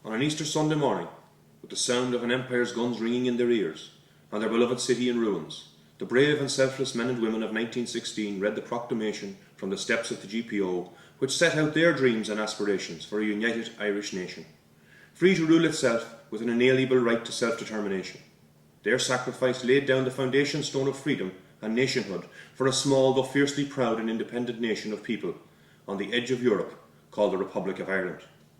On an Easter Sunday morning, with the sound of an empire's guns ringing in their ears, and their beloved city in ruins, the brave and selfless men and women of 1916 read the proclamation from the steps of the GPO, which set out their dreams and aspirations for a united Irish nation, free to rule itself with an inalienable right to self-determination. Their sacrifice laid down the foundation stone of freedom and nationhood for a small though fiercely proud and independent nation of people on the edge of Europe called the Republic of Ireland.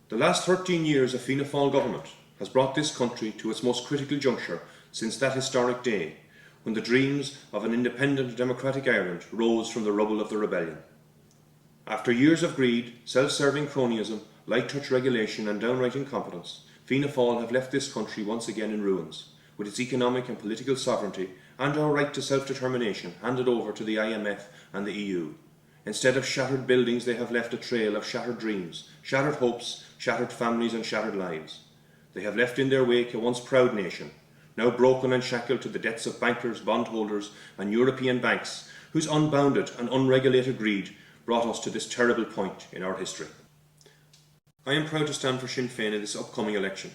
The last 13 years of Fianna Fáil government has brought this country to its most critical juncture since that historic day when the dreams of an independent democratic Ireland rose from the rubble of the rebellion. After years of greed, self-serving cronyism, light touch regulation and downright incompetence, Fianna Fáil have left this country once again in ruins, with its economic and political sovereignty and our right to self-determination handed over to the IMF and the EU. Instead of shattered buildings, they have left a trail of shattered dreams, shattered hopes, shattered families and shattered lives. They have left in their wake a once proud nation, now broken and shackled to the debts of bankers, bondholders and European banks, whose unbounded and unregulated greed brought us to this terrible point in our history. I am proud to stand for Sinn Fein in this upcoming election.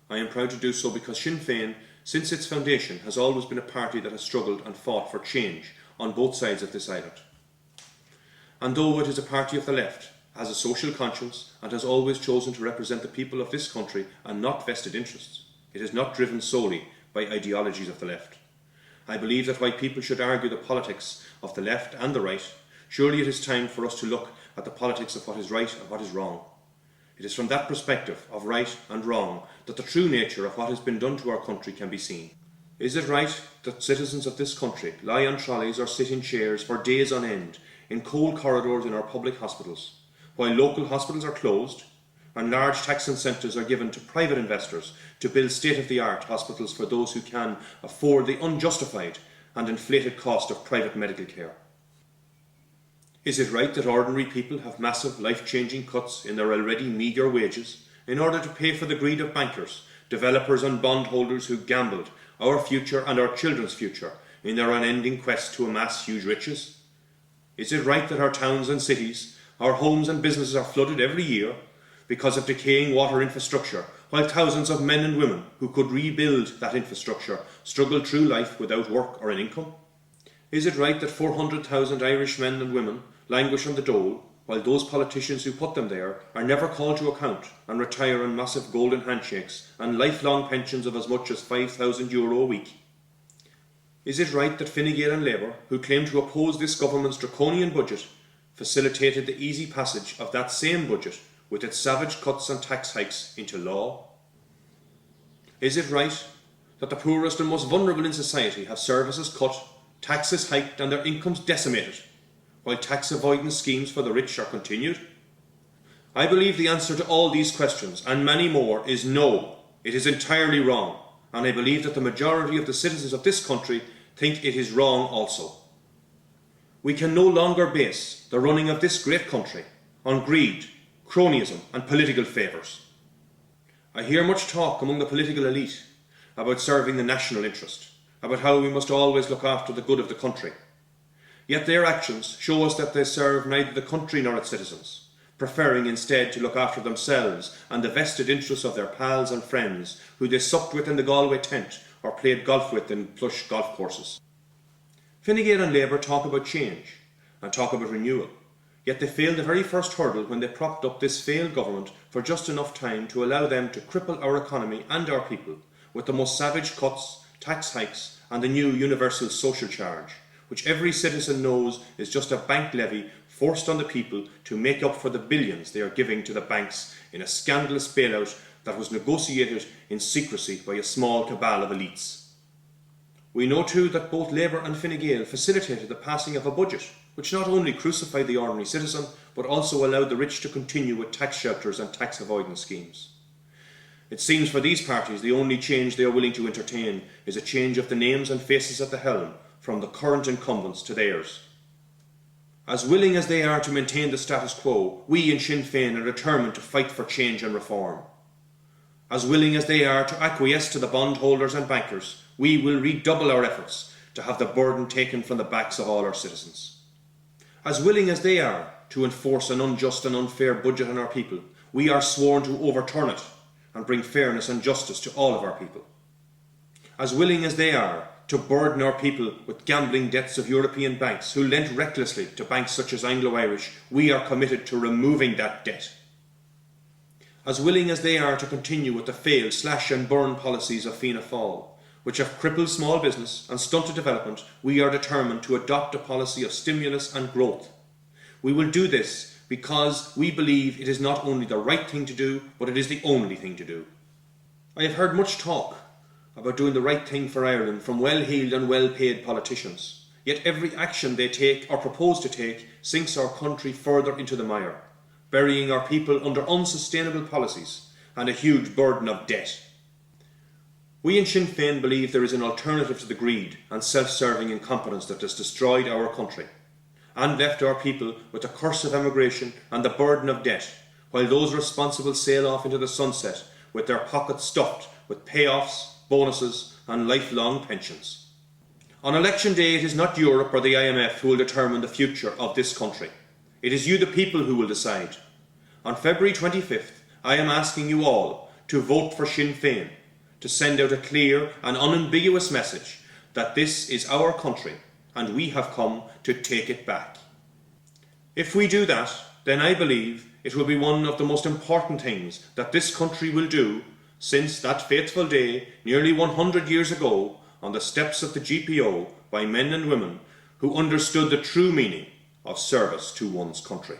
I am proud to do so because Sinn Fein, since its foundation, has always been a party that has struggled and fought for change on both sides of this island. And though it is a party of the left, has a social conscience and has always chosen to represent the people of this country and not vested interests, it is not driven solely by ideologies of the left. I believe that while people should argue the politics of the left and the right, surely it is time for us to look at the politics of what is right and what is wrong. It is from that perspective of right and wrong that the true nature of what has been done to our country can be seen. Is it right that citizens of this country lie on trolleys or sit in chairs for days on end in cold corridors in our public hospitals, while local hospitals are closed and large tax incentives are given to private investors to build state-of-the-art hospitals for those who can afford the unjustified and inflated cost of private medical care? Is it right that ordinary people have massive life-changing cuts in their already meagre wages in order to pay for the greed of bankers, developers and bondholders who gambled our future and our children's future in their unending quest to amass huge riches? Is it right that our towns and cities, our homes and businesses are flooded every year because of decaying water infrastructure, while thousands of men and women who could rebuild that infrastructure struggle through life without work or an income? Is it right that 400,000 Irish men and women languish on the dole, while those politicians who put them there are never called to account and retire on massive golden handshakes and lifelong pensions of as much as €5,000 a week? Is it right that Fine Gael and Labour, who claim to oppose this government's draconian budget, facilitated the easy passage of that same budget with its savage cuts and tax hikes into law? Is it right that the poorest and most vulnerable in society have services cut, taxes hiked and their incomes decimated, while tax avoidance schemes for the rich are continued? I believe the answer to all these questions, and many more, is no. It is entirely wrong, and I believe that the majority of the citizens of this country think it is wrong also. We can no longer base the running of this great country on greed, cronyism and political favours. I hear much talk among the political elite about serving the national interest, about how we must always look after the good of the country. Yet their actions show us that they serve neither the country nor its citizens, preferring instead to look after themselves and the vested interests of their pals and friends who they supped with in the Galway tent or played golf with in plush golf courses. Fine Gael and Labour talk about change and talk about renewal, yet they failed the very first hurdle when they propped up this failed government for just enough time to allow them to cripple our economy and our people with the most savage cuts, tax hikes and the new universal social charge, which every citizen knows is just a bank levy forced on the people to make up for the billions they are giving to the banks in a scandalous bailout that was negotiated in secrecy by a small cabal of elites. We know too that both Labour and Fine Gael facilitated the passing of a budget which not only crucified the ordinary citizen but also allowed the rich to continue with tax shelters and tax avoidance schemes. It seems for these parties the only change they are willing to entertain is a change of the names and faces at the helm from the current incumbents to theirs. As willing as they are to maintain the status quo, we in Sinn Fein are determined to fight for change and reform. As willing as they are to acquiesce to the bondholders and bankers, we will redouble our efforts to have the burden taken from the backs of all our citizens. As willing as they are to enforce an unjust and unfair budget on our people, we are sworn to overturn it and bring fairness and justice to all of our people. As willing as they are to burden our people with gambling debts of European banks who lent recklessly to banks such as Anglo-Irish, we are committed to removing that debt. As willing as they are to continue with the failed slash and burn policies of Fianna Fáil, which have crippled small business and stunted development, we are determined to adopt a policy of stimulus and growth. We will do this because we believe it is not only the right thing to do, but it is the only thing to do. I have heard much talk about doing the right thing for Ireland from well-heeled and well-paid politicians, yet every action they take or propose to take sinks our country further into the mire, burying our people under unsustainable policies and a huge burden of debt. We in Sinn Fein believe there is an alternative to the greed and self-serving incompetence that has destroyed our country and left our people with the curse of emigration and the burden of debt, while those responsible sail off into the sunset with their pockets stuffed with payoffs, bonuses and lifelong pensions. On election day, it is not Europe or the IMF who will determine the future of this country. It is you, the people, who will decide. On February 25th, I am asking you all to vote for Sinn Fein, to send out a clear and unambiguous message that this is our country and we have come to take it back. If we do that, then I believe it will be one of the most important things that this country will do since that fateful day nearly 100 years ago on the steps of the GPO by men and women who understood the true meaning of service to one's country.